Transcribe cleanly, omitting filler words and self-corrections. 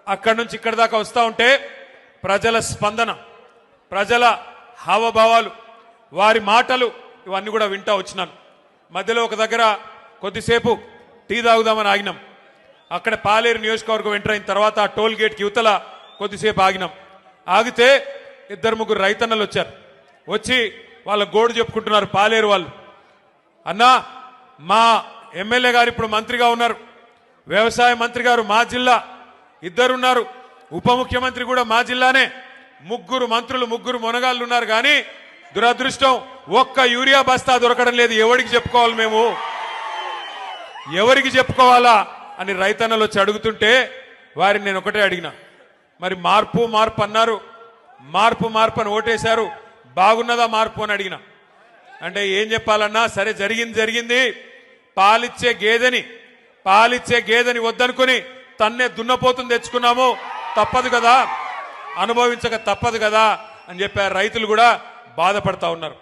అక్కడి నుంచి ఇక్కడి దాకా వస్తూ ఉంటే ప్రజల స్పందన, ప్రజల హావభావాలు, వారి మాటలు ఇవన్నీ కూడా వింటా వచ్చినాను. మధ్యలో ఒక దగ్గర కొద్దిసేపు టీ తాగుదామని ఆగినాం. అక్కడ పాలేరు నియోజకవర్గం ఎంటర్ అయిన తర్వాత ఆ టోల్ గేట్కి యువతల కొద్దిసేపు ఆగినాం. ఆగితే 2-3 రైతన్నలు వచ్చారు. వచ్చి వాళ్ళ గోడు చెప్పుకుంటున్నారు పాలేరు వాళ్ళు. అన్నా, మా ఎమ్మెల్యే గారు ఇప్పుడు మంత్రిగా ఉన్నారు, వ్యవసాయ మంత్రి గారు మా జిల్లా, ఇద్దరున్నారు, ఉప ముఖ్యమంత్రి కూడా మా జిల్లానే, 3 మంత్రులు 3 మొనగాళ్ళు ఉన్నారు. కానీ దురదృష్టం ఒక్క యూరియా బస్తా దొరకడం లేదు. ఎవరికి చెప్పుకోవాలి, మేము ఎవరికి చెప్పుకోవాలా అని రైతన్నలు వచ్చి అడుగుతుంటే వారిని నేను ఒకటే అడిగిన, మరి మార్పు మార్పు అన్నారు, మార్పు మార్పు అని ఓటేశారు, బాగున్నదా మార్పు అని అడిగిన. అంటే ఏం చెప్పాలన్నా, సరే జరిగింది జరిగింది, పాలిచ్చే గేదెని వద్దనుకుని తన్నే దున్నపోతుని తెచ్చుకున్నాము, తప్పదు కదా, అనుభవించక తప్పదు కదా అని చెప్పారు. రైతులు కూడా బాధపడతా ఉన్నారు.